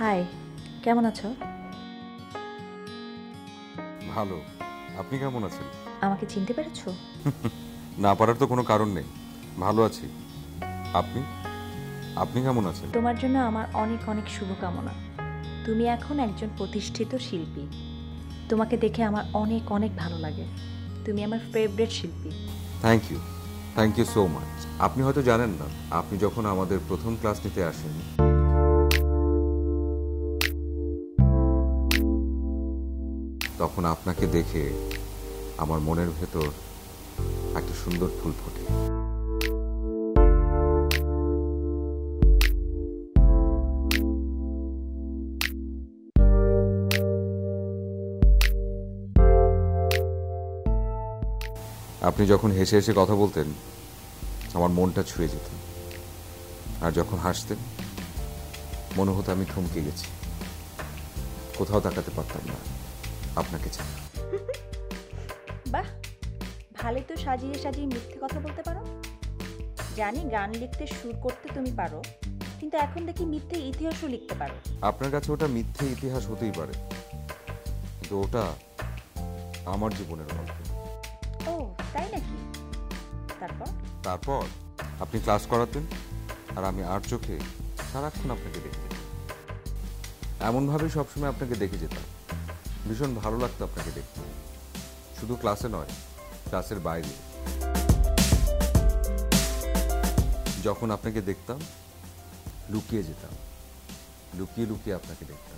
High, কেমন আছো? ভালো। আপনি কেমন আছেন? আমাকে চিনতে পেরেছো? না পারার তো কোনো কারণ নেই। ভালো আছি। আপনি আপনি কেমন আছেন? তোমার জন্য আমার অনেক অনেক শুভকামনা। তুমি এখন একজন প্রতিষ্ঠিত শিল্পী। তোমাকে দেখে আমার অনেক অনেক ভালো লাগে। তুমি আমার ফেভারিট শিল্পী। Thank you so much. আপনি হয়তো জানেন না, আপনি যখন আমাদের প্রথম ক্লাস নিতে আসেন তখন আপনাকে দেখে আমার মনের ভেতর একটা সুন্দর ফুল ফোটে। আপনি যখন হেসে হেসে কথা বলতেন আমার মনটা ছুঁয়ে যেত, আর যখন হাসতেন মনে হতো আমি থমকে গেছি, কোথাও তাকাতে পারতাম না আপনাকে ছাড়া। বাহ, ভালোই তো সাজিয়ে সাজিয়ে মিথ্যে কথা বলতে পারো। জানি গান লিখতে সুর করতে তুমি পারো, কিন্তু এখন দেখি মিথ্যে ইতিহাসও লিখতে পারো। আপনার কাছে ওটা মিথ্যে ইতিহাস হতেই পারে, কিন্তু ওটা আমার জীবনের গল্প। ও তাই নাকি? তারপর আপনি ক্লাস করাতেন আর আমি আর চোখে সারাক্ষণ আপনাকে দেখে যেতাম। এমনভাবেই সবসময় আপনাকে দেখে যেতাম। ভীষণ ভালো লাগতো আপনাকে দেখতে, শুধু ক্লাসে নয়, ক্লাসের বাইরে। যখন আপনাকে দেখতাম লুকিয়ে যেতাম, লুকিয়ে লুকিয়ে আপনাকে দেখতাম।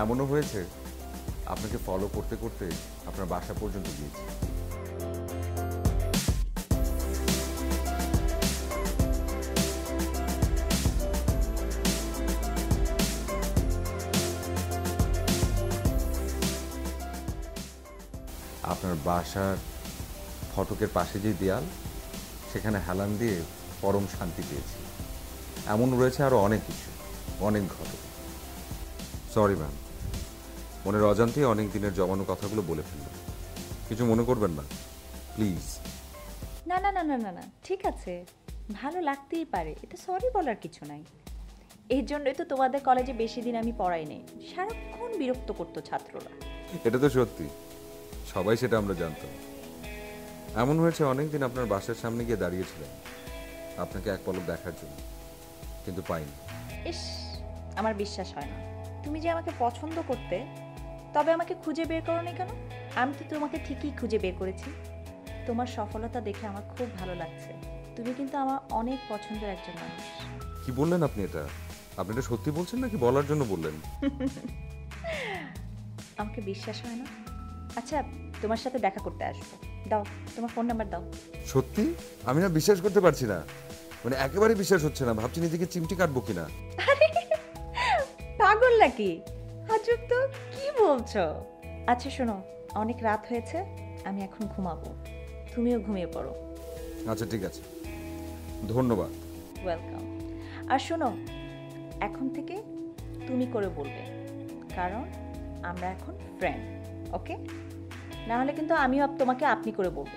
এমনও হয়েছে আপনাকে ফলো করতে করতে আপনার বাসা পর্যন্ত গিয়েছি। আপনার বাসার ফটকের পাশে যে দেয়াল, সেখানে হেলান দিয়ে পরম শান্তি পেয়েছি। এমন রয়েছে আরো অনেক কিছু, অনেক ঘটনা। সরি ম্যাম, মনের অজান্তেই অনেক দিনের জমানো কথাগুলো বলে ফেললাম, কিছু মনে করবেন না প্লিজ। না না না না না না, ঠিক আছে, ভালো লাগতেই পারে, এতে সরি বলার কিছু নাই। এই জন্যই তো তোমাদের কলেজে বেশি দিন আমি পড়াই নেই, সারাক্ষণ বিরক্ত করতো ছাত্ররা। এটা তো সত্যি, সবাই সেটা আমরা জানতাম। এমন হয়েছে অনেকদিন আপনার বাসার সামনে গিয়ে দাঁড়িয়েছিলাম আপনাকে এক পলক দেখার জন্য, কিন্তু পাইনি। ইস, আমার বিশ্বাস হয় না। তুমি যে আমাকে পছন্দ করতে, তবে আমাকে খুঁজে বের করো নি কেন? আমি তো তোমাকে ঠিকই খুঁজে বের করেছি। তোমার সফলতা দেখে আমার খুব ভালো লাগছে। তুমি কিন্তু আমার অনেক পছন্দের একজন মানুষ। কি বললেন আপনি? আপনি এটা সত্যি বলছেন নাকি বলার জন্য বললেন? আমাকে বিশ্বাস হয় না? আচ্ছা, তোমার সাথে দেখা করতে আসবো, দাও তোমার ফোন নাম্বার দাও। সত্যি? আমি না বিশ্বাস করতে পারছি না, মানে একেবারে বিশ্বাস হচ্ছে না। ভাবছি নিজেকে চিমটি কাটবো কিনা। পাগল নাকি? আজব তো, কি বলছো? আচ্ছা শোনো, অনেক রাত হয়েছে, আমি এখন ঘুমাবো, তুমিও ঘুমিয়ে পড়ো। আচ্ছা ঠিক আছে, ধন্যবাদ। ওয়েলকাম। আর শোনো, এখন থেকে তুমি করে বলবে, কারণ আমরা এখন ফ্রেন্ড, ওকে? না হলে কিন্তু আমিও তোমাকে আপনি করে বলবো।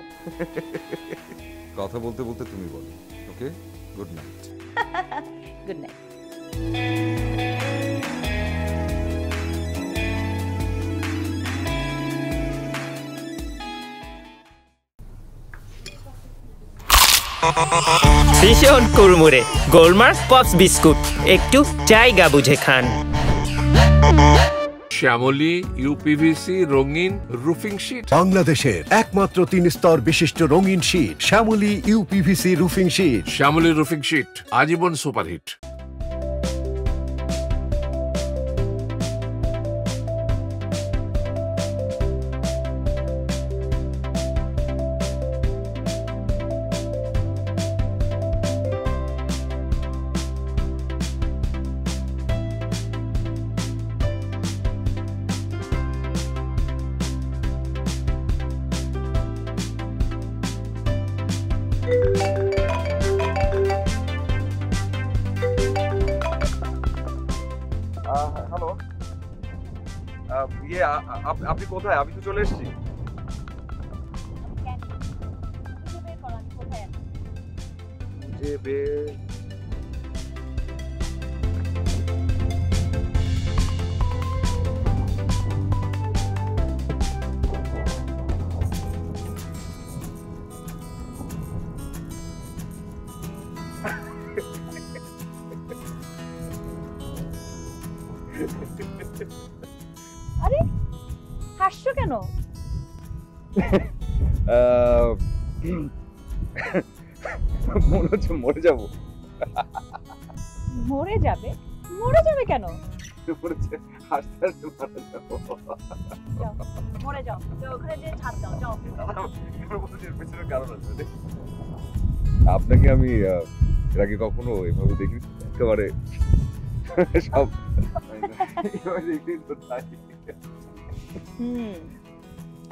কথা বলতে বলতে তুমি বলো, okay? Good night. Good night. ভীষণ কুড়মুড়ে গোলমার্ক পপস বিস্কুট, একটু জায়গা বুঝে খান। শ্যামলী ইউপিভিসি রঙিন রুফিং শীট, বাংলাদেশের একমাত্র 3 স্তর বিশিষ্ট রঙিন sheet Shyamoli UPVC roofing sheet. Shyamoli roofing sheet আজীবন সুপারহিট। ইয়ে আপনি কোথায়? আমি তো চলে এসেছি। খুঁজে বের করো আমি কোথায় আছি। যে বের আরে হাসছো কেন? আহ, মনে হচ্ছে মরে যাবো। মরে যাবে? মরে যাবে কেন? মনে হচ্ছে হাসতে হাসতে মারা যাবো। যাও মরে যাও, যাও ওখানে যে ছাদ দাও, যাও। এর মধ্যে এর পেছনে কারণ আছে রে। আপনাকে আমি এর আগে কখনো এভাবে দেখি একেবারে সব এভাবে দেখি তো তাই।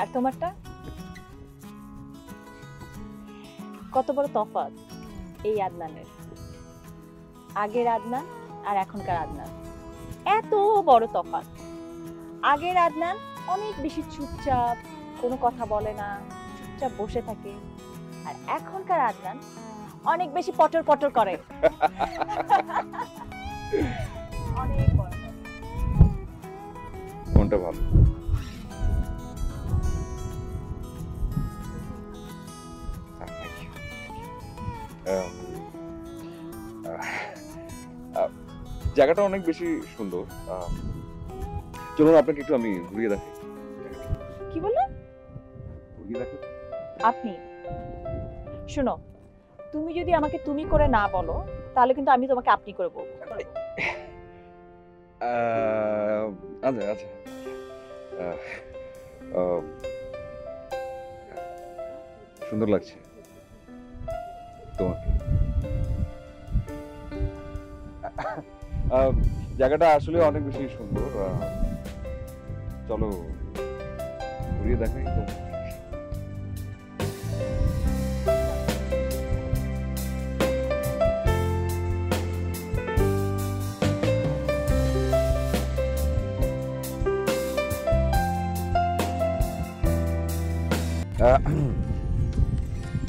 আর তোমারটা? কত বড় তফাৎ এই আদনানের। আগের আদনান আর এখনকার আদনান, এত বড় তফাৎ। আগের আদনান অনেক বেশি চুপচাপ, কোনো কথা বলে না, চুপচাপ বসে থাকে। আর এখনকার আদনান অনেক বেশি পটর পটর করে। অনেক বড় তফাৎ। কোনটা ভালো? জায়গাটা অনেক বেশি সুন্দর। চলুন আপনাকে একটু আমি ঘুরিয়ে দেখাই। কি বললেন ঘুরিয়ে দেখাই। আপনি? শোনো, তুমি যদি আমাকে তুমি করে না বলো তাহলে কিন্তু আমি তোমাকে আপনি করে বলবো। আচ্ছা আচ্ছা। সুন্দর লাগছে তোমাকে। জায়গাটা আসলে অনেক বেশি সুন্দর। চলো ঘুরিয়ে দেখাই তো।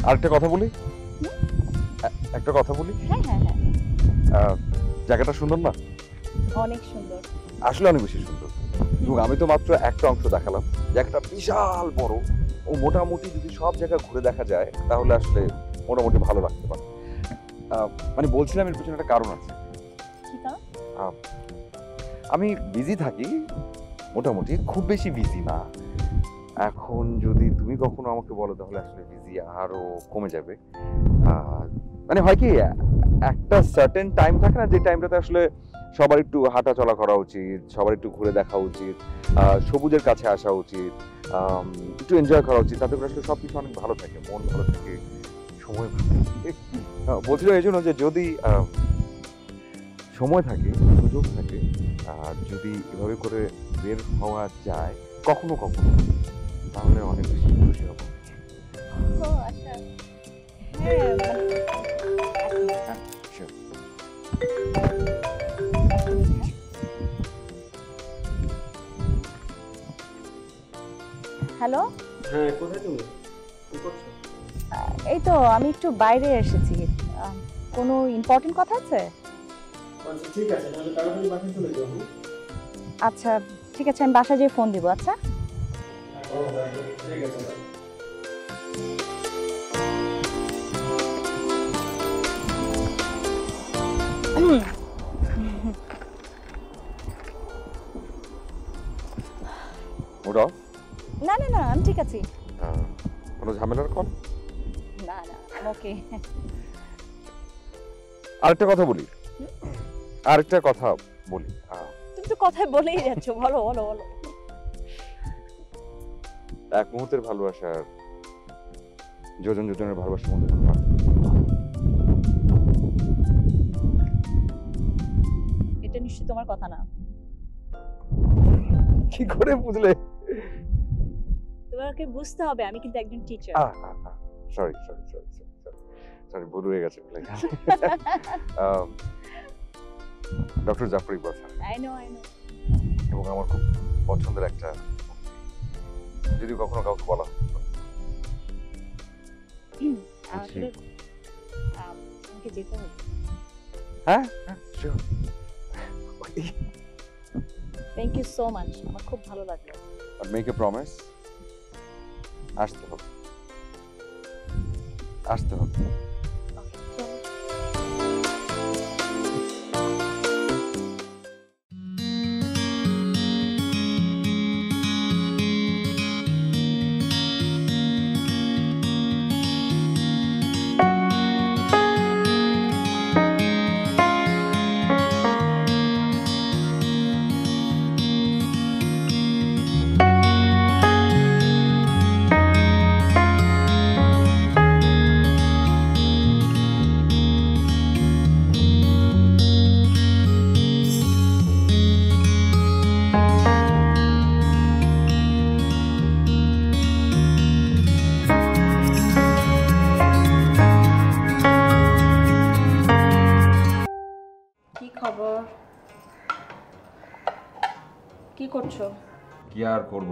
আরেকটা কথা বলি, একটা কথা বলি। হ্যাঁ হ্যাঁ হ্যাঁ, জায়গাটা সুন্দর না? অনেক সুন্দর। আসলে অনেক বেশি সুন্দর। এবং আমি তো মাত্র একটা অংশ দেখালাম, জায়গাটা বিশাল বড় ও মোটামুটি যদি সব জায়গা ঘুরে দেখা যায় তাহলে আসলে মোটামুটি ভালো লাগতে পারে। মানে বলছিলাম এর পিছনে একটা কারণ আছে। কি কারণ? আমি বিজি থাকি, মোটামুটি খুব বেশি বিজি না। এখন যদি তুমি কখনো আমাকে বলো তাহলে আসলে বিজি আরো কমে যাবে। মানে হয় কি, একটা সার্টেন টাইম থাকে না যে টাইমটাতে আসলে সবার একটু হাঁটা চলা করা উচিত, সবার একটু ঘুরে দেখা উচিত, সবুজের কাছে আসা উচিত, একটু এনজয় করা উচিত। তাতে করে আসলে সবকিছু অনেক ভালো থাকে, মন ভালো থাকে, সময় ভালো থাকে। বলছিল এই জন্য যে যদি সময় থাকে, সুযোগ থাকে, আর যদি এভাবে করে বের হওয়া যায় কখনো কখনো, তাহলে অনেক বেশি খুশি হব। ও আচ্ছা, হ্যাঁ মানে Sure. হ্যালো। হ্যাঁ, কোথায় তুমি? কি করছো? এই তো আমি একটু বাইরে এসেছি। কোনো ইম্পর্টেন্ট কথা আছে? আচ্ছা ঠিক আছে, তাহলে তাড়াতাড়ি বাসায় চলে যাও। আচ্ছা ঠিক আছে, আমি বাসায় যেয়ে ফোন দিব। আচ্ছা ঠিক আছে। ওরা না না না, আমি ঠিক আছি। কোনো ঝামেলার কল? না না, ওকে। আরেকটা কথা বলি, তুমি তো কথাই বলেই যাচ্ছ, বলো বলো বলো। এক মুহূর্তের ভালোবাসা আর যোজন যোজনের ভালোবাসার মধ্যে কোনো পার্থক্য নেই। এটা নিশ্চয়ই তোমার কথা না। কি করে বুঝলে? তোমাকে বুঝতে হবে, আমি কিন্তু একজন টিচার। সরি, ভুল হয়ে গেছে। Doctor Zafar Iqbal sir. I know এবং আমার খুব পছন্দের একটা মূর্তি। যদি কখনো কাউকে বলা হয় তো। আসলে আমাকে যেতে হবে। হ্যাঁ হ্যাঁ sure. Thank you so much, আমার খুব ভালো লাগলো। But make a promise. আসতে হবে। আসতে হবে। ওকে, চলো। কি খবর? কি করছো? কি আর করব,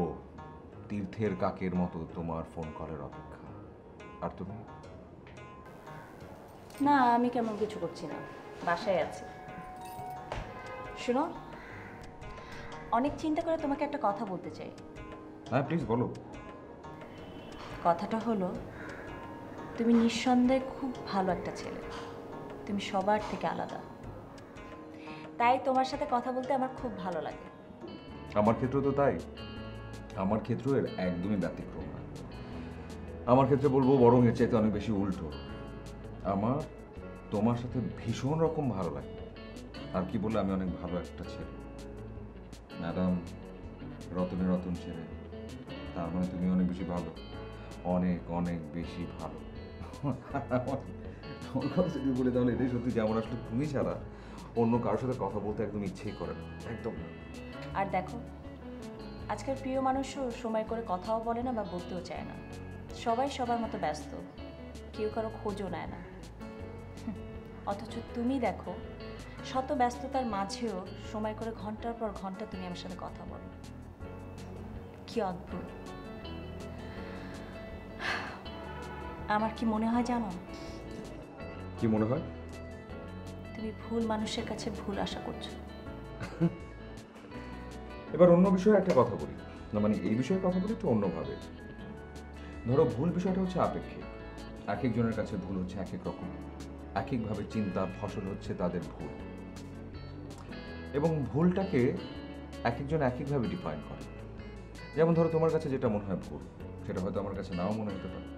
তীর্থের কাকের মতো তোমার ফোন কলের অপেক্ষা। আর তুমি? না, আমি কেমন কিছু করছি না, বাসায় আছি। শোনো, অনেক চিন্তা করে তোমাকে একটা কথা বলতে চাই। হ্যাঁ প্লিজ বলো। কথাটা হলো, তুমি নিঃসন্দেহে খুব ভালো একটা ছেলে, তুমি সবার থেকে আলাদা, তাই তোমার সাথে কথা বলতে আমার খুব ভালো লাগে। আমার ক্ষেত্রে তো তাই। আমার ক্ষেত্র এর একদমই ব্যতিক্রম না। আমার ক্ষেত্রে বলবো বরং এর চাইতে অনেক বেশি উল্টো। আমার তোমার সাথে ভীষণ রকম ভালো লাগে। আর কি বললে, আমি অনেক ভালো একটা ছেলে। ম্যাডাম রতনে রতন ছেলে, তার মানে তুমি অনেক বেশি ভালো, অনেক অনেক বেশি ভালো। তোমার কথা যদি বলে তাহলে এটাই সত্যি যে আমার আসলে তুমি ছাড়া অন্য কারোর সাথে কথা বলতে একদম ইচ্ছেই করে না, একদম না। আর দেখো, আজকাল প্রিয় মানুষও সময় করে কথাও বলে না বা বলতেও চায় না, সবাই সবার মতো ব্যস্ত, কেউ কারো খোঁজও নেয় না। অথচ তুমি দেখো, শত ব্যস্ততার মাঝেও সময় করে ঘন্টার পর ঘন্টা তুমি আমার সাথে কথা বলো, কি অদ্ভুত। আমার কি মনে হয় জানো? কি মনে হয়? তুমি ভুল মানুষের কাছে ভুল আশা করছো। এবার অন্য বিষয়ে একটা কথা বলি, না মানে এই বিষয়ে কথা বলি একটু অন্যভাবে। ধরো ভুল বিষয়টা হচ্ছে আপেক্ষিক, এক একজনের কাছে ভুল হচ্ছে এক এক রকম, এক একভাবে চিন্তার ফসল হচ্ছে তাদের ভুল, এবং ভুলটাকে এক একজন এক একভাবে ডিফাইন করে। যেমন ধরো তোমার কাছে যেটা মনে হয় ভুল, সেটা হয়তো আমার কাছে নাও মনে হতে পারে।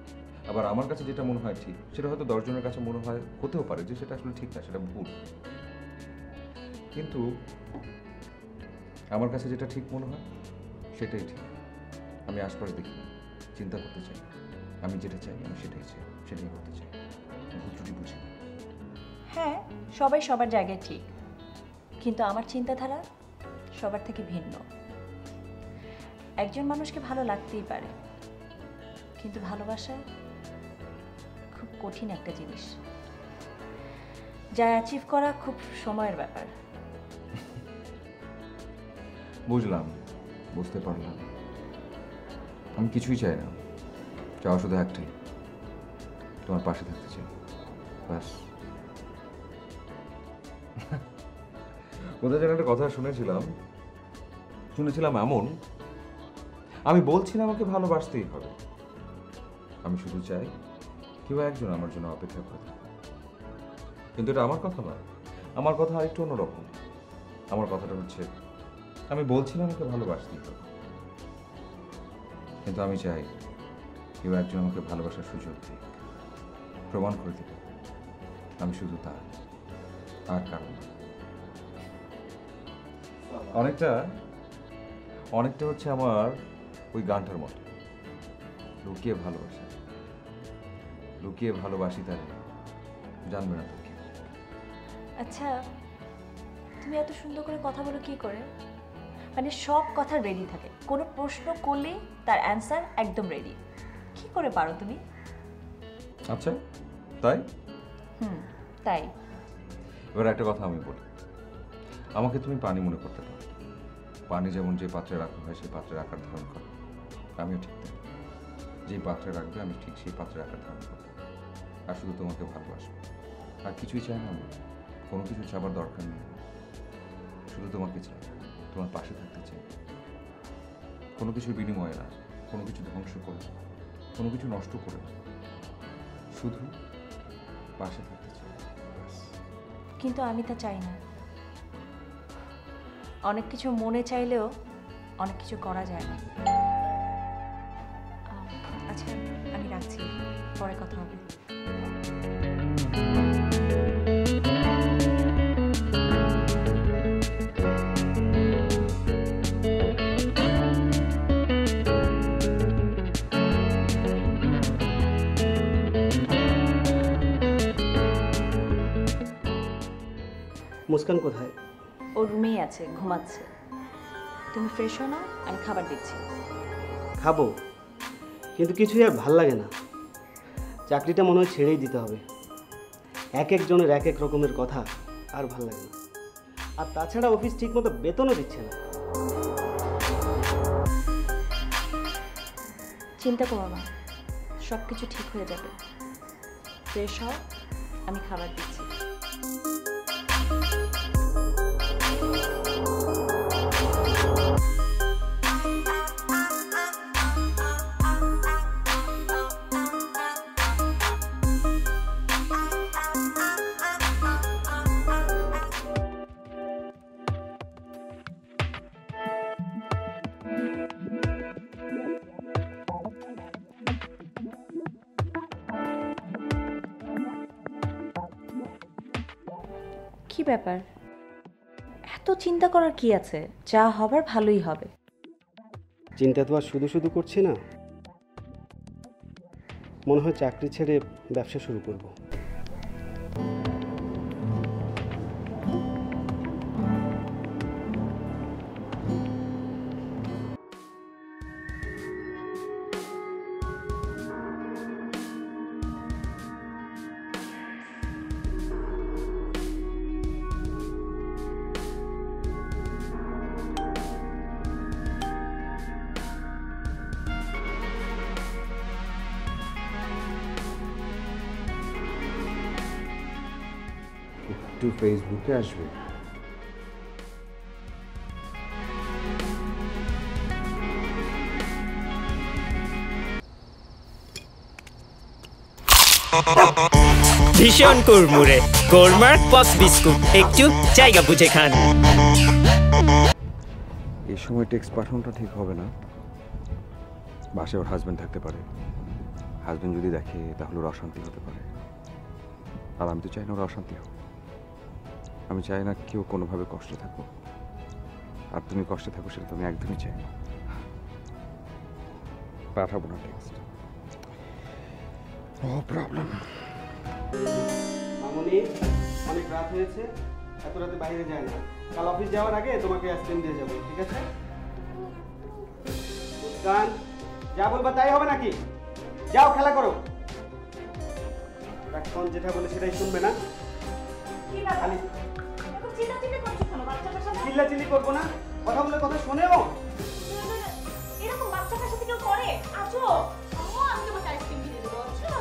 আবার আমার কাছে যেটা মনে হয় ঠিক, সেটা হয়তো 10 জনের কাছে মনে হয়, হতেও পারে যে সেটা আসলে ঠিক না, সেটা ভুল। কিন্তু আমার কাছে যেটা ঠিক মনে হয় সেটাই ঠিক। আমি আশপাশ দেখি না, চিন্তা করতে চাই, আমি যেটা চাই আমি সেটাই চাই, সেটাই করতে চাই, ভুল ত্রুটি বুঝি না। হ্যাঁ, সবাই সবার জায়গায় ঠিক, কিন্তু আমার চিন্তাধারা সবার থেকে ভিন্ন। একজন মানুষকে ভালো লাগতেই পারে, কিন্তু ভালোবাসা খুব কঠিন একটা জিনিস, যা অ্যাচিভ করা খুব সময়ের ব্যাপার। বুঝলাম, বুঝতে পারলাম। আমি কিছুই চাই না, চাওয়া শুধু একটাই, তোমার পাশে থাকতে চাই, ব্যাস। কোথায় যেন একটা কথা শুনেছিলাম এমন, আমি বলছি না আমাকে ভালোবাসতেই হবে, আমি শুধু চাই কেউ একজন আমার জন্য অপেক্ষা করে। কিন্তু এটা আমার কথা নয়, আমার কথা আরেকটু অন্যরকম। আমার কথাটা হচ্ছে, আমি বলছি না আমাকে ভালোবাসতেই হবে, কিন্তু আমি চাই কেউ একজন আমাকে ভালোবাসার সুযোগ দিক, প্রমাণ করে দিক আমি শুধু তার, আর কারণ না। অনেকটা হচ্ছে আমার ওই গানটার মতো, লুকিয়ে ভালোবাসি তারে, জানবে না তো কি। আচ্ছা, তুমি এত সুন্দর করে কথা বলো কি করে? মানে সব কথা রেডি থাকে, কোনো প্রশ্ন করলে তার অ্যান্সার একদম রেডি, কি করে পারো তুমি? আচ্ছা তাই? তাই। এবার একটা কথা আমি বলি, আমাকে তুমি পানি মনে করতে পারো, পানি যেমন যে পাত্রে রাখা হয় সেই পাত্রে রাখার ধারণ করে, আমিও ঠিক তাই। যেই পাত্রে রাখবে আমি ঠিক সেই পাত্রে রাখার ধারণ করবো, আর শুধু তোমাকে ভালোবাসবো। আর কিছুই চাই না আমি, কোনো কিছু চাবার দরকার নেই। শুধু তোমাকে চাই, তোমার পাশে থাকতে চাই। কোনো কিছুর বিনিময়ে না, কোনো কিছু ধ্বংস করে না, কোনো কিছু নষ্ট করে না, শুধু পাশে থাকতে চাই। কিন্তু আমি তা চাই না। অনেক কিছু মনে চাইলেও অনেক কিছু করা যায় না। আচ্ছা, আমি রাখছি, পরে কথা হবে। মুস্কান কোথায়? ও রুমেই আছে, ঘুমাচ্ছে। তুমি ফ্রেশ হও না, আমি খাবার দিচ্ছি। খাবো, কিন্তু কিছুই আর ভাল লাগে না। চাকরিটা মনে হয় ছেড়েই দিতে হবে। এক একজনের এক এক রকমের কথা, আর ভাল লাগে না। আর তাছাড়া অফিস ঠিকমতো বেতনও দিচ্ছে না। চিন্তা করো না, সব কিছু ঠিক হয়ে যাবে। ফ্রেশ হও, আমি খাবার দিচ্ছি। কি ব্যাপার, এত চিন্তা করার কি আছে? যা হবার ভালোই হবে। চিন্তা তো আর শুধু শুধু করছি না। মনে হয় চাকরি ছেড়ে ব্যবসা শুরু করব। একটু ফেসবুকে আসবে? ভীষণ কুড়মুড়ে গোলমার্ক পপস বিস্কুট, একটু জায়গা বুঝে খান। এই সময় টেক্সট পাঠানোটা ঠিক হবে না। বাসায় ওর হাজব্যান্ড থাকতে পারে, হাজব্যান্ড যদি দেখে তাহলে ওর অশান্তি হতে পারে। আর আমি তো চাই না ওর অশান্তি হোক। আমি চাই না কেউ কোনোভাবে কষ্টে থাকুক। আর তুমি কষ্টে থাকো সেটা তো আমি একদমই চাই না। পাঠাবো না টেক্সট, নো প্রবলেম। মামনি, অনেক রাত হয়েছে, এত রাতে বাইরে যায় না। কাল অফিস যাওয়ার আগে তোমাকে আইসক্রিম দিয়ে যাবো, ঠিক আছে? মুস্কান, যা বলবা তাই হবে নাকি? যাও খেলা করো। এখন যেটা বলে সেটাই শুনবে না। খালি চিল্লাচিল্লি করবো না, কথা বলে কথা শোনেও। এরকম বাচ্চাটার সাথে কেউ করে? আছো আম্মু, আমি তোমাকে আইসক্রিম কিনে দেবো। আচ্ছা,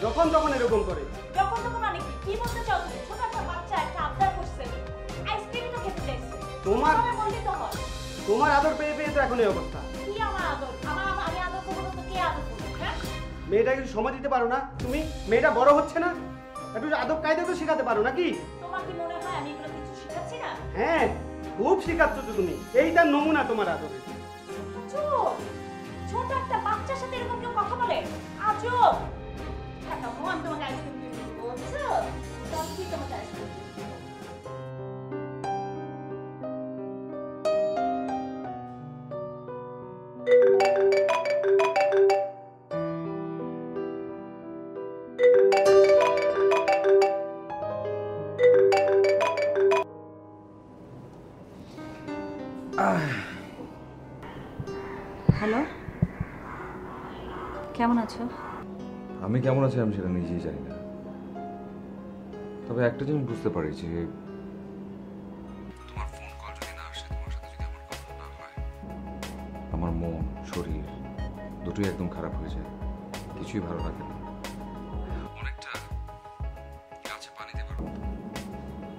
যখন তখন এরকম করে। যখন তখন অনেক কি বলতে চাও তুমি? ছোট একটা বাচ্চা একটা আবদার করছে, আইসক্রিম তো খেতে চাইছে। তোমার বললি তো হয়। তোমার আদর পেয়ে পেয়ে তো এখন এই অবস্থা। কি আমার আদর? আমি আদর করবো না তো কে আদর করবে? হ্যাঁ, মেয়েটাকে একটু সময় দিতে পারো না তুমি? মেয়েটা বড় হচ্ছে না, একটু আদব কায়দা তো শেখাতে পারো নাকি? তোমার কি মনে হয় আমি এগুলো কিছু শেখাচ্ছি না? হ্যাঁ, খুব শেখাচ্ছ তো তুমি। এইটার নমুনা তোমার আদরের। চুপ! ছোট একটা বাচ্চার সাথে এরকম কেউ কথা বলে? আজব! একটা মন তোমাকে আইসক্রিম কিনে দেবো, বুঝছো? চল, কি তোমাকে আইসক্রিম কিনে দেবো। হ্যালো, কেমন আছো? আমি কেমন আছি আমি সেটা নিজেই জানি না। তবে একটা জিনিস বুঝতে পারি যে তোমার ফোন কল যদি না আসে, তোমার সাথে যদি আমার আমার মন শরীর দুটোই একদম খারাপ হয়ে যায়, কিছুই ভালো লাগে না। অনেকটা গাছে পানি দেবার মতো।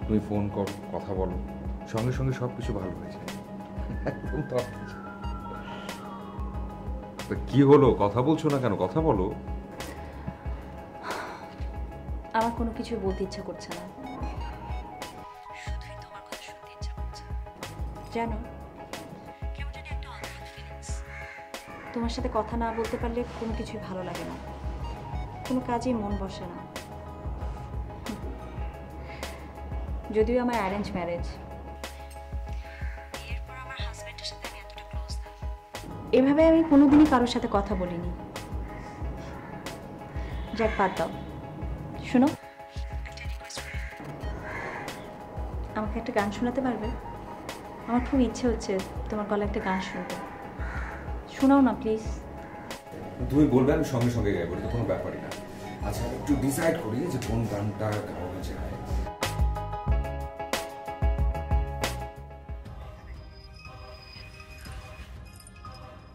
তুমি ফোন করো, কথা বলো, সঙ্গে সঙ্গে সব কিছু ভালো হয়ে যায়। একদম তরতাজা। তা কি হলো, কথা বলছো না কেন? কথা বলো। আমার কোনো কিছু বলতে ইচ্ছা করছে না, শুধুই তোমার কথা শুনতে ইচ্ছা করছে। জানো, কেমন জানি একটা অদ্ভুত ফিলিংস। তোমার সাথে কথা না বলতে পারলে কোনো কিছুই ভালো লাগে না, কোনো কাজেই মন বসে না। যদিও আমার অ্যারেঞ্জ ম্যারেজ, এরপর আমার হাজব্যান্ডের সাথে আমি এতটা ক্লোজ না। এভাবে আমি কোনোদিনই কারোর সাথে কথা বলিনি। যাক, বাদ দাও। শোনো, আমাকে একটা গান শোনাতে পারবে? আমার খুব ইচ্ছে হচ্ছে তোমার গলা একটা গান শুনতে। শোনাও না প্লিজ। তুমি বলবে, আমি সঙ্গে সঙ্গে গাইবো, এটা তো কোনো ব্যাপারই না। আচ্ছা, আমি একটু ডিসাইড করি যে কোন গানটা গাওয়া যায়।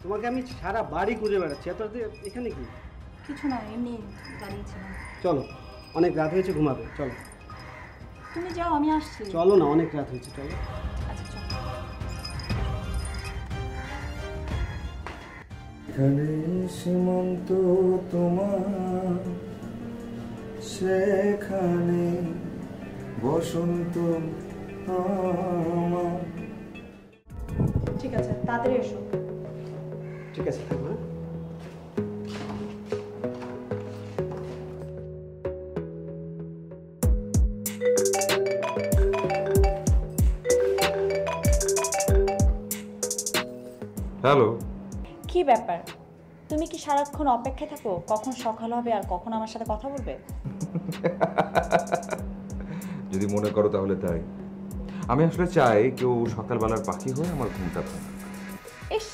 তোমাকে আমি সারা বাড়ি ঘুরে বেড়াচ্ছি, এত এখানে কি? কিছু না, এমনি দাঁড়িয়েছিলাম। চলো, অনেক রাত হয়েছে, ঘুমাবে। চলো তুমি যাও, আমি আসছি। চলো না, অনেক রাত হয়েছে, চলো। আচ্ছা চলো। এখানে সীমন্ত তোমার, সেখানে বসন্ত আমার। ঠিক আছে, তাড়াতাড়ি এসো। ঠিক আছে, থাকবো। হ্যাঁ, হ্যালো। কি ব্যাপার, তুমি কি সারাক্ষণ অপেক্ষায় থাকো কখন সকাল হবে আর কখন আমার সাথে কথা বলবে? যদি মনে করো তাহলে তাই। আমি আসলে চাই কেউ সকালবেলার পাখি হয়ে আমার ঘুমটা ভাঙে। ইস,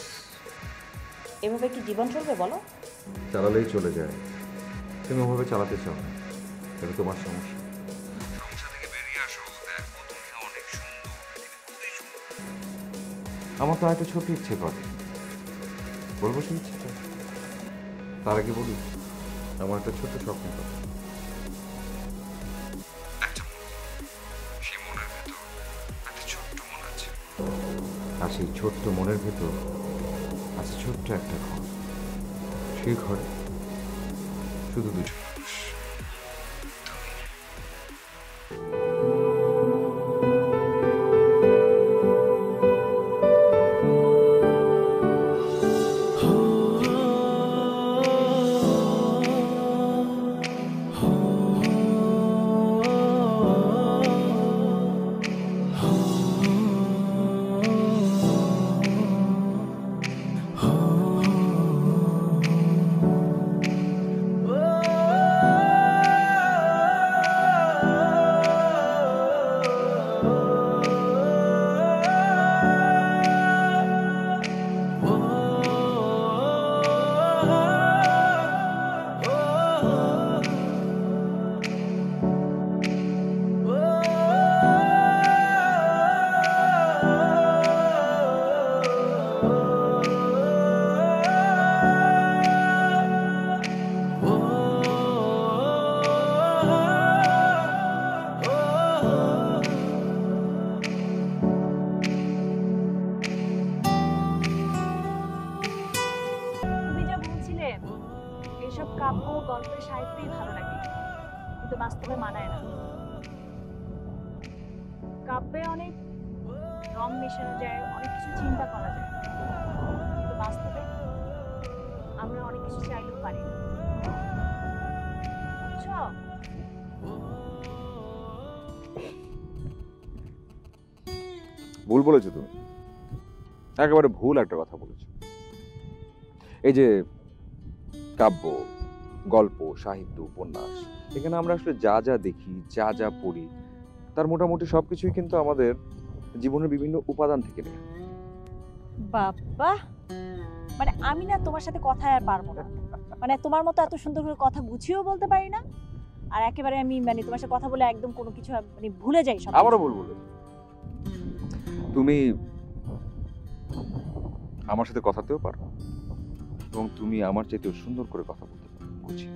এভাবে কি জীবন চলবে বলো? চালালেই চলে যায়, তুমি ওভাবে চালাতে চাও না, এটা তোমার সমস্যা। সমস্যা থেকে বেরিয়ে আসো, দেখো তুমি অনেক সুন্দর, খুবই সুন্দর। আমার তো একটা ছোট্ট ইচ্ছে করে, বলবো সেই ইচ্ছেটা? তার আগে বলি, আমার একটা ছোট্ট স্বপ্ন করে। সেই মনের ভেতর একটা ছোট্ট মন আছে, আর সেই ছোট্ট মনের ভেতর আছে ছোট্ট একটা ঘর। সেই ঘরে শুধু দুটো মানুষ। এসব কাব্য গল্পের সাহিত্যই ভালো লাগে, কিন্তু বাস্তবে মানায় না। কাব্যে অনেক রং মেশানো যায়, অনেক কিছু চিন্তা করা যায়, কিন্তু বাস্তবে আমরা অনেক কিছু চাইলেও পারি না। বুঝছো? ভুল বলেছো তুমি, একেবারে ভুল একটা কথা বলেছো। এই যে কাব্য, গল্প, সাহিত্য, উপন্যাস, এখানে আমরা আসলে যা যা দেখি, যা যা পড়ি, তার মোটামুটি সবকিছুই কিন্তু আমাদের জীবনের বিভিন্ন উপাদান থেকে নেয়। বাবা, মানে আমি না তোমার সাথে কথা আর পারবো না। মানে তোমার মতো এত সুন্দর করে কথা গুছিয়েও বলতে পারি না, আর একেবারে আমি মানে তোমার সাথে কথা বলে একদম কোনো কিছু মানে ভুলে যাই সব। আমারও ভুল বলেছো তুমি। আমার সাথে কথাতেও পারো এবং তুমি আমার চাইতেও সুন্দর করে কথা বলতে পারো। বুঝি।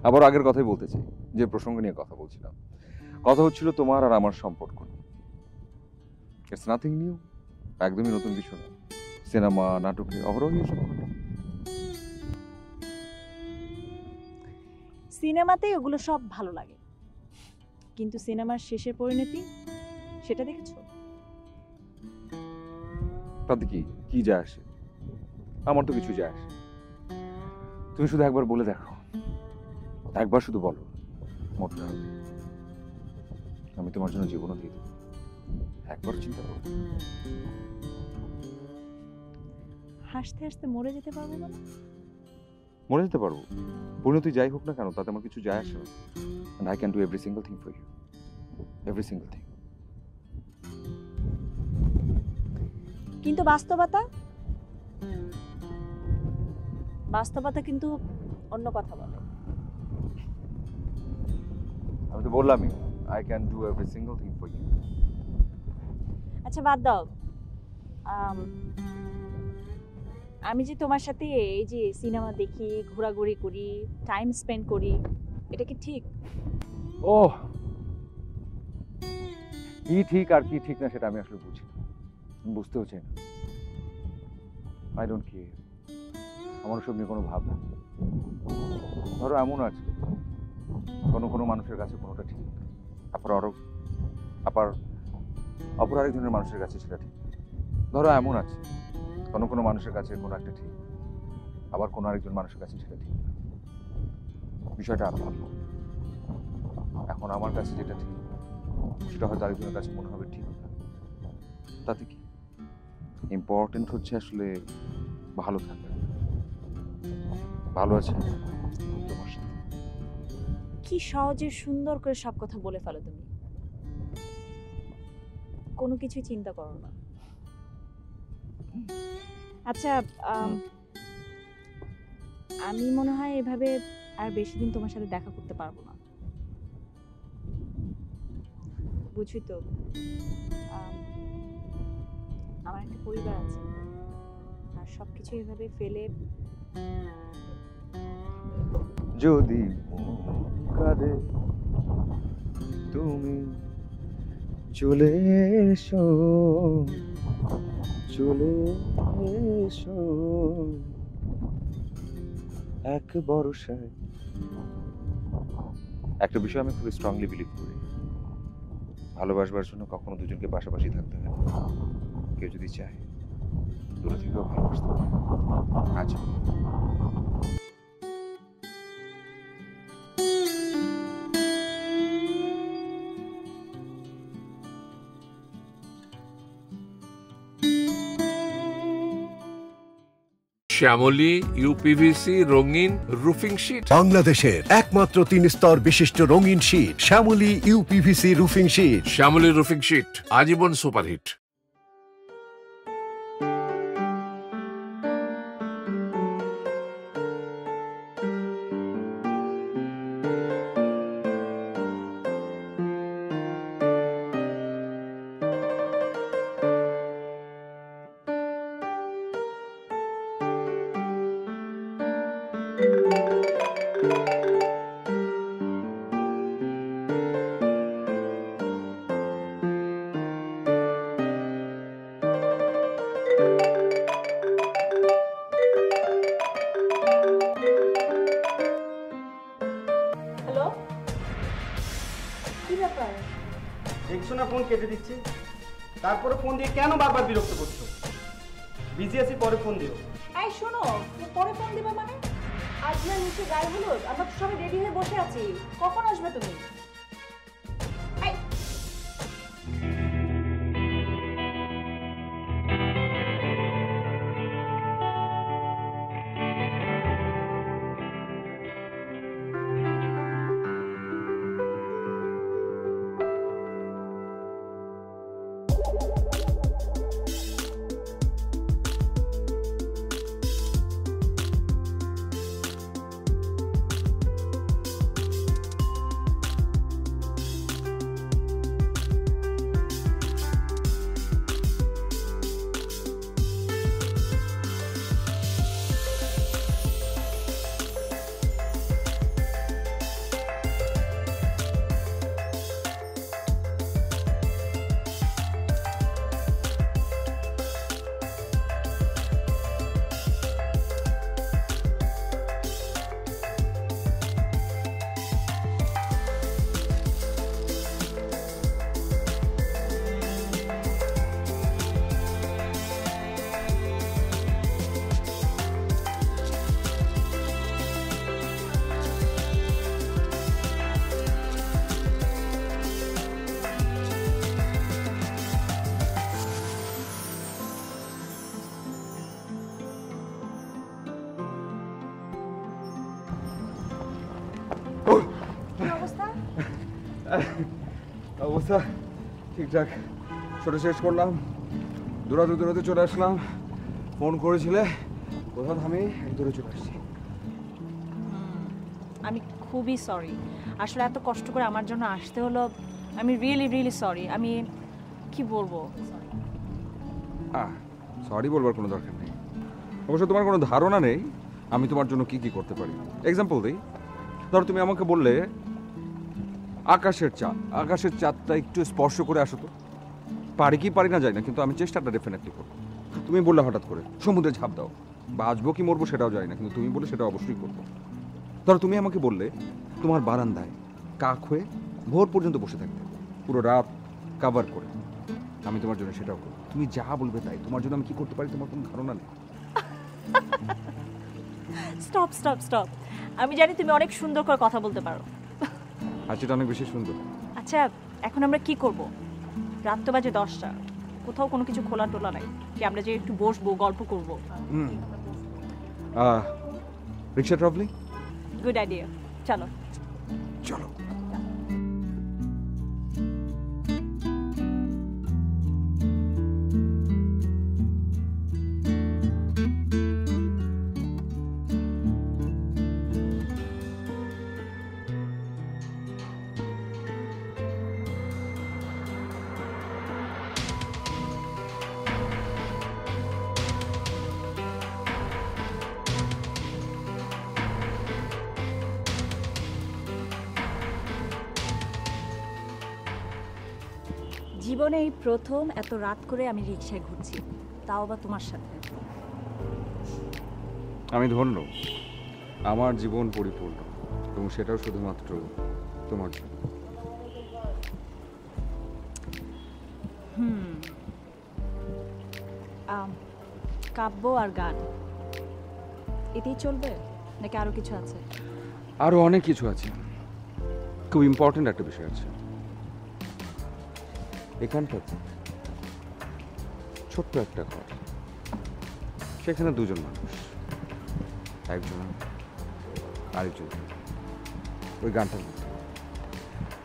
আবার আগের কথাই বলতে চাই, যে প্রসঙ্গ নিয়ে কথা বলছিলাম। কথা হচ্ছিল তোমার আর আমার সম্পর্ক নিয়ে। ইটস নাথিং নিউ, একদমই নতুন কিছু না। সিনেমা, নাটকে অহরহই এসব ঘটে। সিনেমাতে ওগুলো সব ভালো লাগে, কিন্তু সিনেমার শেষের পরিণতি সেটা দেখেছো? তাতে কি যায় আসে? আমার তো কিছু যায় আসে। তুমি শুধু একবার বলে দেখো, একবার শুধু বলো, মরতে হবে, আমি তোমার জন্য জীবনও দিয়ে দেবো। একবার চিন্তা করো। হাসতে হাসতে মরে যেতে পারবো না? মরে যেতে পারবো, পরিণতি যাই হোক না কেন, তাতে আমার কিছু যায় আসে না। And I can do every single thing for you. Every single thing. কিন্তু বাস্তবতা কিন্তু অন্য কথা বলে। আমি তো বললামই, I can do every single thing for you. আচ্ছা বাদ দাও, আমি যে তোমার সাথে এই যে সিনেমা দেখি, ঘোরাঘুরি করি, টাইম স্পেন্ড করি, এটা কি ঠিক? ওহ, কি ঠিক আর কি ঠিক না সেটা আমি আসলে বুঝি না, বুঝতেও চাই না। আই ডোন্ট কেয়ার, আমার ওসব নিয়ে কোনো ভাবনা নেই। ধরো এমন আছে, কোনো মানুষের কাছে কোনোটা ঠিক, অপর আরেকজনের মানুষের কাছে সেটা ঠিক। ধরো এমন আছে, কোনো মানুষের কাছে কোনো একটা ঠিক, আবার কোনো আরেকজন মানুষের কাছে সেটা ঠিক না। বিষয়টা আলাদা। এখন আমার কাছে যেটা ঠিক, সেটা হয়তো আরেকজনের কাছে মনে হবে ঠিক না। তাতে কি, ইম্পর্টেন্ট হচ্ছে আসলে ভালো থাকা। ভালো আছে তোমার সাথে। কি সহজে সুন্দর করে সব কথা বলে ফেলো তুমি, কোনো কিছুই চিন্তা করো না। আচ্ছা, আমি মনে হয় এভাবে আর বেশি দিন তোমার সাথে দেখা করতে পারবো না, বুঝি তো। আমার একটা পরিবার আছে, আর সবকিছু এভাবে ফেলে যদি কাঁদে তুমি চলে এসো, চলে এসো এক বর্ষায়। একটা বিষয় আমি খুব স্ট্রংলি বিলিভ করি, ভালোবাসবার জন্য কখনো দুজনকে পাশাপাশি থাকতে হয়। কেউ যদি চায় দূরে থেকেও ভালোবাসতে পারে। আচ্ছা, শ্যামলী ইউপিভিসি রঙিন রুফিং শিট। বাংলাদেশের একমাত্র 3 স্তর বিশিষ্ট রঙিন sheet Shyamoli UPVC roofing sheet. Shyamoli roofing sheet আজীবন সুপারহিট। হ্যালো, কি ব্যাপার? দেখছো না ফোন কেটে দিচ্ছি, তারপরে ফোন দিয়ে কেন বারবার বিরক্ত করছো? বিজি আছি, পরে ফোন দিও। এই শোনো, পরে ফোন দিবে মানে? আজ না নিচে গায়ে হলুদ, আমরা তো সবাই রেডি হয়ে বসে আছি, কখন আসবে তুমি? এই, অবস্থা ঠিকঠাক ছোটো শেষ করলাম, দূরাতে চলে আসলাম। ফোন করেছিলে, কোথাও থামি দূরে চলে আসছি। আমি খুবই সরি, আসলে এত কষ্ট করে আমার জন্য আসতে হলো। আমি রিয়েলি সরি। আমি কি বলবো, সরি বলবার কোনো দরকার নেই। অবশ্য তোমার কোনো ধারণা নেই আমি তোমার জন্য কি কি করতে পারি। এক্সাম্পল দিই, ধরো তুমি আমাকে বললে আকাশের চাঁদটা একটু স্পর্শ করে আসো তো। পারি কি পারি না যাই না, কিন্তু আমি চেষ্টাটা ডেফিনেটলি করবো। তুমি বললে হঠাৎ করে সমুদ্রে ঝাঁপ দাও, বাঁচবো কি মরবো সেটাও জানি না, কিন্তু তুমি বললে সেটা অবশ্যই করবো। ধরো তুমি আমাকে বললে তোমার বারান্দায় কাক হয়ে ভোর পর্যন্ত বসে থাকতে, পুরো রাত কাভার করে, আমি তোমার জন্য সেটাও করবো। তুমি যা বলবে তাই। তোমার জন্য আমি কি করতে পারি তোমার কোনো ধারণা নেই। স্টপ। আমি জানি তুমি অনেক সুন্দর করে কথা বলতে পারো। হাসিটা অনেক বেশি সুন্দর। আচ্ছা, এখন আমরা কি করব? রাত তো বাজে 10টা, কোথাও কোনো কিছু খোলা টোলা নাই যে আমরা যে একটু বসবো, গল্প করবো? রিক্সা ট্রাভেলিং, গুড আইডিয়া, চলো। জীবনে এই প্রথম এত রাত করে আমি রিক্সায় ঘুরছি, তাও বা তোমার সাথে। আমি ধন্য, আমার জীবন পরিপূর্ণ, এবং সেটাও শুধুমাত্র তোমার জন্য। কাব্য আর গান এতেই চলবে নাকি আরো কিছু আছে? আরো অনেক কিছু আছে, খুব ইম্পর্টেন্ট একটা বিষয় আছে। এখানটাতে ছোট্ট একটা ঘর, সেখানে দুজন মানুষ, একজন আরেকজন। ওই গানটার মধ্যে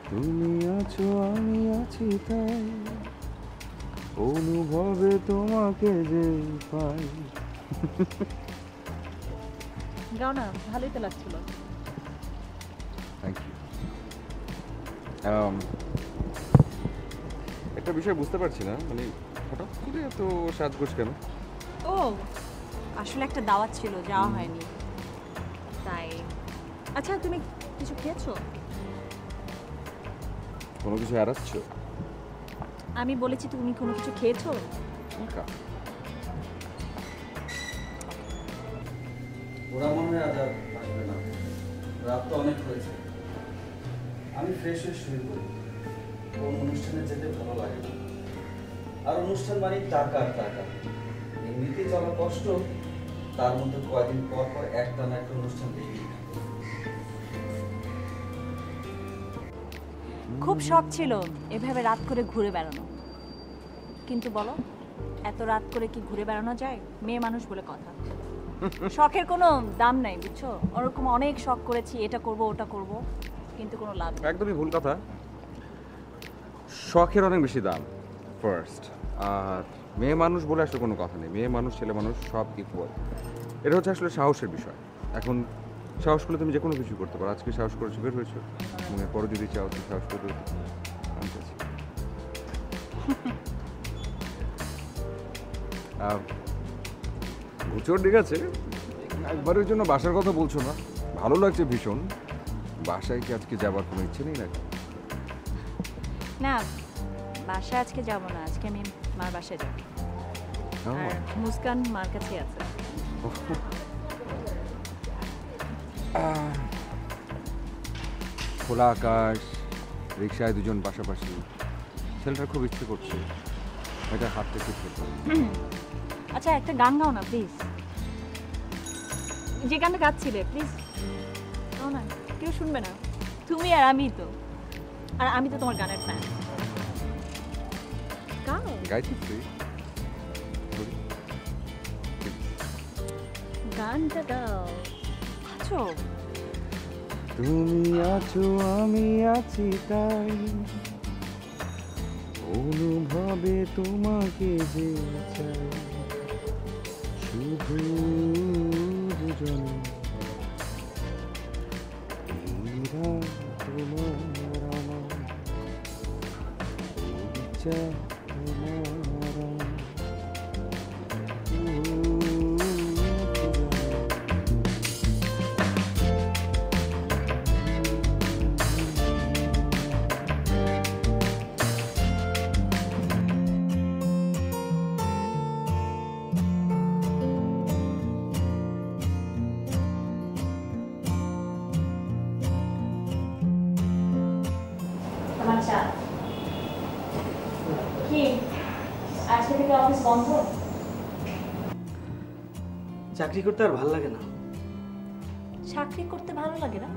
তুমি আছো আমি আছি তাই, অনুভবে তোমাকে যে পাই। গাও না, ভালোই তো লাগছিল। Thank you. একটা বিষয় বুঝতে পারছি না, মানে হঠাৎ করে এত সাজগোজ কেন? ও আসলে একটা দাওয়াত ছিল, যাওয়া হয়নি তাই। আচ্ছা, তুমি কিছু খেয়েছো? কোনো কিছু এড়াচ্ছ? আমি বলেছি তুমি কোনো কিছু খেয়েছো? ওরা মনে হয় আজ আর আসবে না, রাত তো অনেক হয়েছে। আমি ফ্রেশ হয়ে শুরু করি। কোন অনুষ্ঠানে যেতে ভালো লাগে না, আর অনুষ্ঠান মানে টাকা আর টাকা। এমনিতেই চলা কষ্ট, তার মধ্যে কয়দিন পর পর একটা না একটা অনুষ্ঠান দেখি। খুব শখ ছিল এভাবে রাত করে ঘুরে বেড়ানো, কিন্তু বলো এত রাত করে কি ঘুরে বেড়ানো যায়? মেয়ে মানুষ বলে কথা, শখের কোনো দাম নাই, বুঝছো? ওরকম অনেক শখ করেছি, এটা করব ওটা করব, কিন্তু কোনো লাভ নেই। একদমই ভুল কথা। শখের অনেক বেশি দাম ফার্স্ট, আর মেয়ে মানুষ বলে আসলে কোনো কথা নেই। মেয়ে মানুষ ছেলে মানুষ সব ইকুয়াল। এটা হচ্ছে আসলে সাহসের বিষয়। এখন সাহস করলে তুমি যে কোনো কিছু করতে পারো। আজকে সাহস করেছো, বের হয়েছো, মনে পরে যদি চাও তুমি সাহস করে আনতে আছি। ঘুচোর ঠিক আছে, একবারের জন্য বাসার কথা বলছো না? ভালো লাগছে ভীষণ। বাসায় কি আজকে যাবার কোনো ইচ্ছে নেই নাকি? না, বাসায় আজকে যাব না, আজকে আমি মার বাসায় যাব। আর মুস্কান মার কাছে আছে। খোলা আকাশ, রিক্সায় দুজন পাশাপাশি, ছেলেটার খুব ইচ্ছে করছে এটা হাত থেকে খেতে। আচ্ছা, একটা গান গাও না প্লিজ, যে গানটা গাচ্ছিলে প্লিজ গাও না। কেউ শুনবে না, তুমি আর আমি তো, আর আমি তো তোমার গানের ফ্যান। গাও, গাইছি গানটা গাও। আচ্ছা, তুমি আছো আমি আছি তাই অনুভবে তোমাকে যে চাই শুধু দুজনে এরা তোমার আমার ইচ্ছা তোমার আমার। আমার চা। কি আজকে থেকে অফিস বন্ধ? চাকরি করতে আর ভালো লাগে না। চাকরি করতে ভালো লাগে না?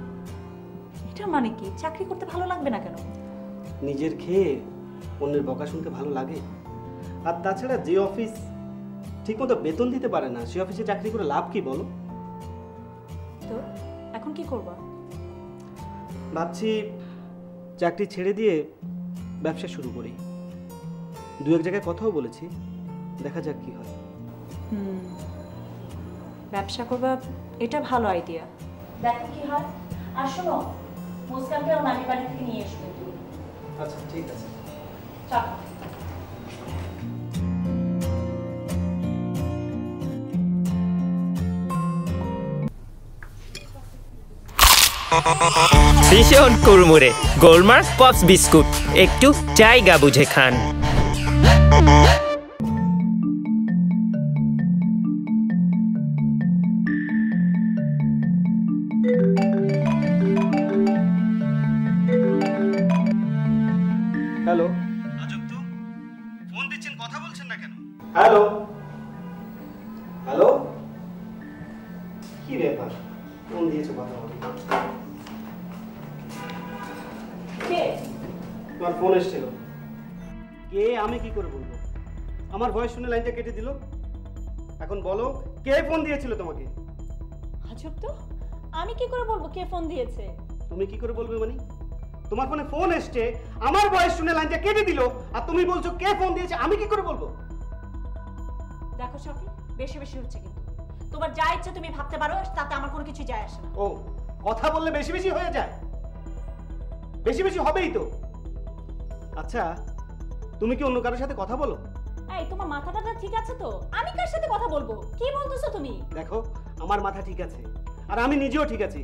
এটা মানে কি? চাকরি করতে ভালো লাগবে না কেন? নিজের খেয়ে অন্যের বকা শুনতে ভালো লাগে। আর তাছাড়া যে অফিস ঠিকমতো বেতন দিতে পারে না সে অফিসে চাকরি করে লাভ কি বলো? তো এখন কি করবা? ভাবছি চাকরি ছেড়ে দিয়ে ব্যবসা শুরু করি। দু এক জায়গায় কথাও বলেছি, দেখা যাক কি হয়। ব্যবসা করবা, এটা ভালো আইডিয়া। দেখো কি হয়। আর শোনো, মুস্কানকে আর নানি বাড়ি থেকে নিয়ে এসো কিন্তু। আচ্ছা ঠিক আছে। চল। ভীষণ কুড়মুড়ে গোলমার্ক পপস বিস্কুট, একটু জায়গা বুঝে খান। হ্যালো, আজব তো, ফোন দিচ্ছেন কথা বলছেন না কেন? হ্যালো হ্যালো, কি ব্যাপার? ফোন দিয়েছো কথা বলতে? কে? তোমার ফোন এসেছিল। কে আমি কি করে বলবো? আমার ভয়েস শুনে লাইনটা কেটে দিল। এখন বলো কে ফোন দিয়েছিল তোমাকে? আজব তো, আমি কি করে বলবো কে ফোন দিয়েছে? তুমি কি করে বলবে মানে? তোমার ফোনে ফোন এসছে, আমার ভয়েস শুনে লাইনটা কেটে দিল, আর তুমি বলছো কে ফোন দিয়েছে, আমি কি করে বলবো? দেখো শফি, বেশি বেশি হচ্ছে কিন্তু। তোমার যা ইচ্ছে তুমি ভাবতে পারো, তাতে আমার কোনো কিছু যায় আসে না। ও, কথা বললে বেশি বেশি হয়ে যায়? বেশি বেশি হবেই তো। আচ্ছা, তুমি কি অন্য কারোর সাথে কথা বলো? এই, তোমার মাথাটা ঠিক আছে তো? আমি কার সাথে কথা বলবো? কি বলতেছো তুমি? দেখো, আমার মাথা ঠিক আছে, আর আমি নিজেও ঠিক আছি।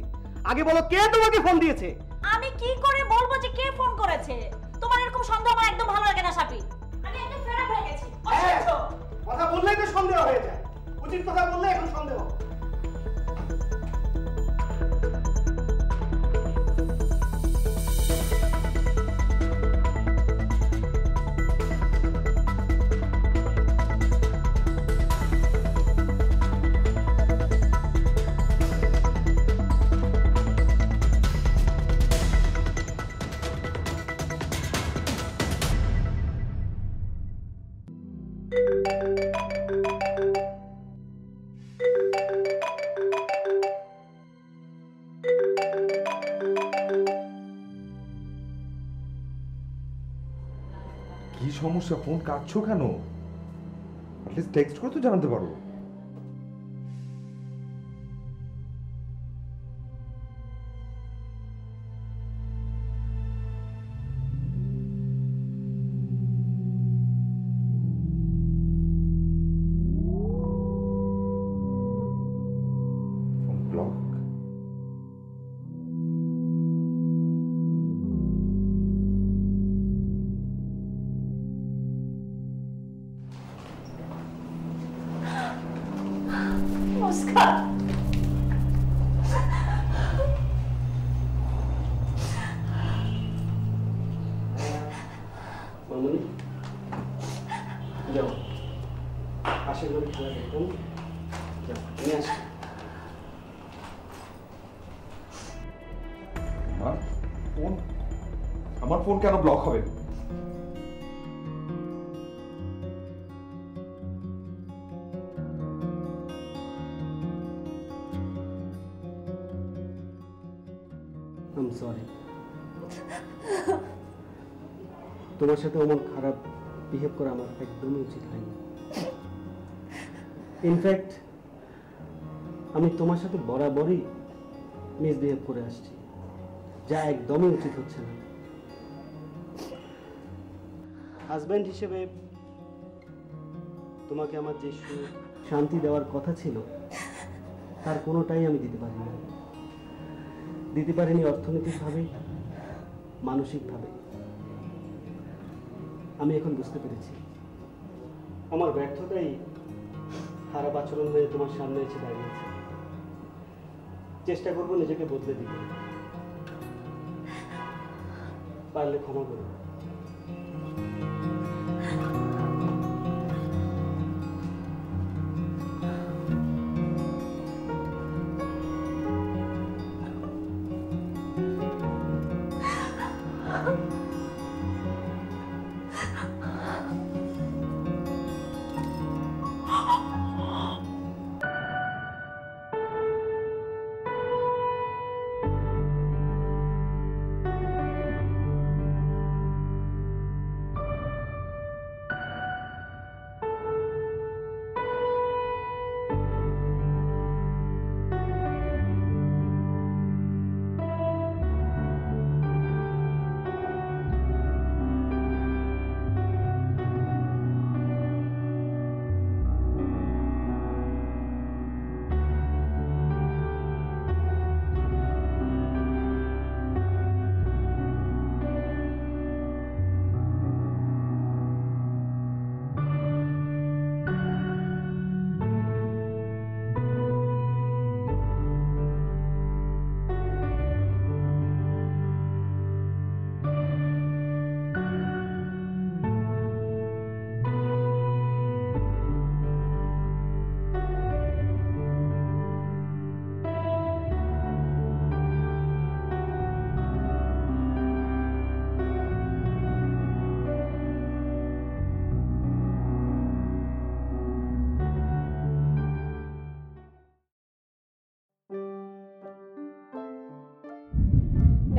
আগে বলো কে তোমাকে ফোন দিয়েছে? আমি কি করে বলবো যে কে ফোন করেছে? তোমার এরকম সন্দেহ আমার একদম ভালো লাগে না সাপি। আমি একদম ফেরা হয়ে গেছি। অসহ্য। কথা বললেই তো সন্দেহ হয়ে যায়। উচিত কথা বললে এখন সন্দেহ। কি সমস্যা? ফোন কাটছো কেন? অ্যাটলিস্ট টেক্সট করে তো জানাতে পারো। Phone block. মুস্কান, মামুনি, যাও, পাশের ঘরে খেলা দেখুন। যাও, নিয়ে আসি। আমার ফোন কেন ব্লক হবে? আম সরি। তোমার সাথে অমন খারাপ বিহেভ করা আমার একদমই উচিত হয়নি। ইনফ্যাক্ট আমি তোমার সাথে বরাবরই মিসবিহেভ করে আসছি, যা একদমই উচিত হচ্ছে না। হাজব্যান্ড হিসেবে তোমাকে আমার যে শান্তি দেওয়ার কথা ছিল তার কোনোটাই আমি দিতে পারিনি। দিতে পারিনি অর্থনৈতিকভাবে, মানসিকভাবে। আমি এখন বুঝতে পেরেছি আমার ব্যর্থতাই খারাপ আচরণ হয়ে তোমার সামনে এসে দাঁড়িয়েছে। চেষ্টা করবো নিজেকে বদলে দিতে, পারলে ক্ষমা করো।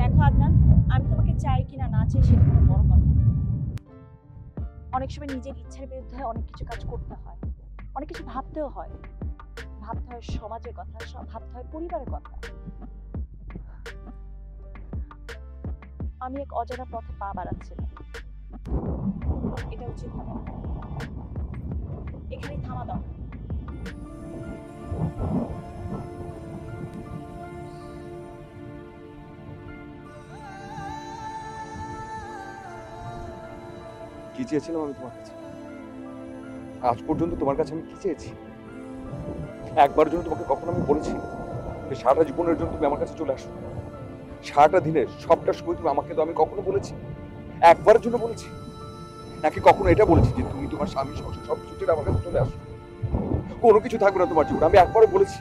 দেখো আদনান, আমি তোমাকে চাই কিনা না চাই সেটা কোনো বড় কথা না। অনেক সময় নিজের ইচ্ছার বিরুদ্ধে অনেক কিছু কাজ করতে হয়, অনেক কিছু ভাবতেও হয়। ভাবতে হয় সমাজের কথা, ভাবতে হয় পরিবারের কথা। আমি এক অজানা পথে পা বাড়াচ্ছিলাম, এটা উচিত হবে না। এখানেই থামা দাও। কি চেয়েছিলাম আমি তোমার কাছে? আজ পর্যন্ত তোমার কাছে আমি কি চেয়েছি? একবার জন্য তোমাকে কখনো আমি বলেছি সারাটা জীবনের জন্য তুমি আমার কাছে চলে আসো? সারাটা দিনের সবটা সময় তুমি আমাকে, তো আমি কখনো বলেছি? একবারের জন্য বলেছি? নাকি কখনো এটা বলেছি যে তুমি তোমার স্বামী সংসার সব কিছু ছেড়ে আমার কাছে চলে আসো? কোনো কিছু থাকবে না তোমার জীবনে, আমি একবারও বলেছি?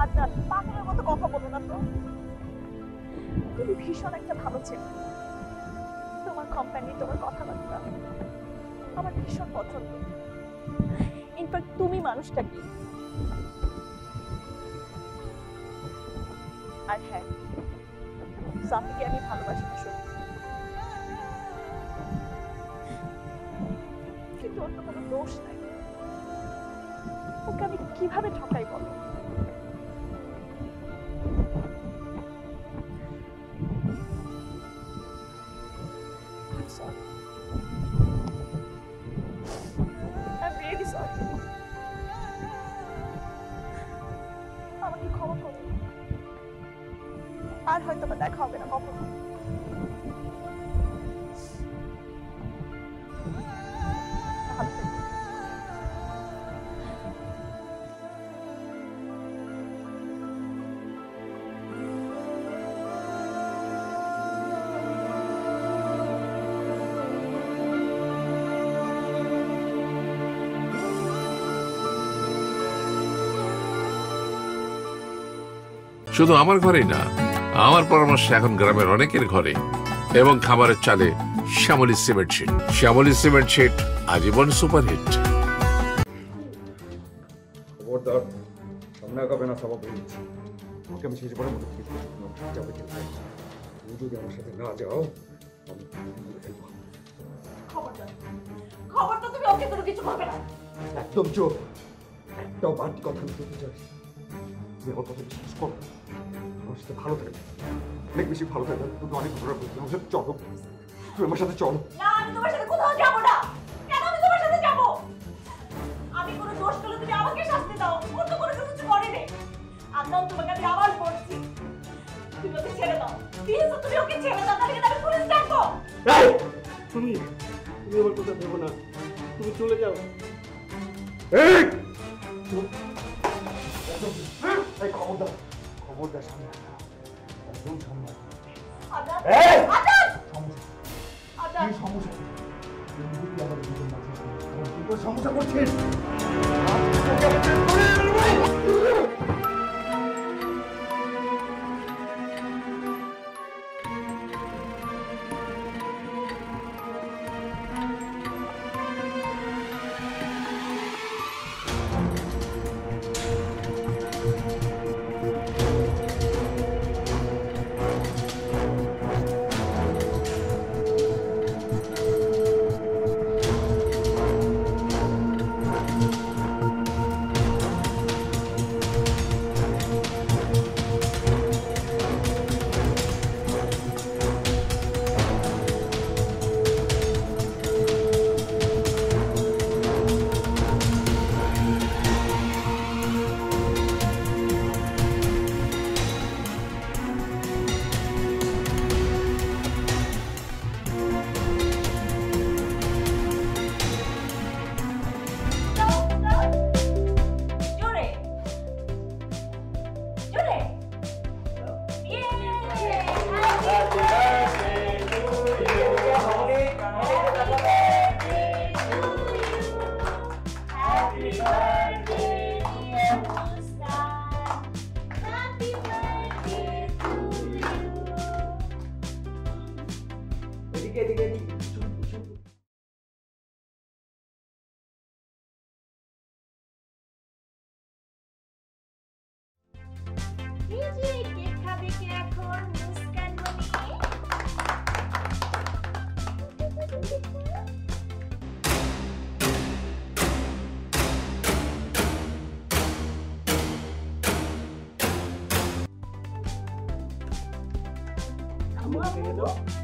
আদনান, পাগলের মতো কথা বলো না তো। তুমি ভীষণ একটা ভালো ছেলে। তোমার কোম্পানি, তোমার কথাবার্তা আমার ভীষণ পছন্দ। ইনফ্যাক্ট তুমি মানুষটা কি। আর হ্যাঁ, সাফিকে আমি ভালোবাসি ভীষণ, কিন্তু ওর তো কোনো দোষ নাই। ওকে আমি কিভাবে ঠকাই বলো? I'm sorry. I'm really sorry. আমাকে ক্ষমা করো। আর হয়তো বা দেখা হবে না কখনো। ভালো থেকো। শুধু আমার ঘরেই না, আমার পরামর্শ এখন গ্রামের অনেকের ঘরে। এবং খাবারের চালে Shyamoli cement sheet. Shyamoli cement sheet আজীবন সুপারহিট। খবরদার সামনে আগাবে না, সবাই বলছি ওকে আমি শেষবারের মতো যাবে। তুমি যদি আমার সাথে না যাও আমি ফেলবো। খবরটা তুমি ওকে কোনো কিছু করবে না। একদম চোখ, একটাও বাড়তি কথা আমি বলতে চাই। তুমি আমার কথা বিশ্বাস করো, আমার সাথে ভালো থাকবে, অনেক বেশি ভালো থাকবে। তুমি অনেক ঘটনা বলছি, আমার সাথে চলো, তুমি আমার সাথে চলো। না, আমি তোমার সাথে কোথাও যাব না। কেন আমি তোমার সাথে যাব? আমি কোনো দোষ করলে তুমি আমাকে শাস্তি দাও, ওর তো কোনো কিছু করেনি। আদনান, তোমাকে আমি আবার বলছি, তুমি ওকে ছেড়ে দাও প্লিজ। তুমি ওকে ছেড়ে দাও, তাহলে আমি পুলিশ ডাকবো। তুমি তুমি আমার কথা ভেবো না, তুমি চলে যাও। খবরদার, খবরদার সামনে একদম সামনে। আদনান, এই! আদনান, সমস্যা আদনান। কি সমস্যা? তুমি আমাদের দুজন মাঝে দুটো সমস্যা করছিস। জোরে জোরে। এদিকে এদিকে এদিকে। কেক খাবে কে এখন? মুস্কান মনি। তুমি ছেড়ে দাও।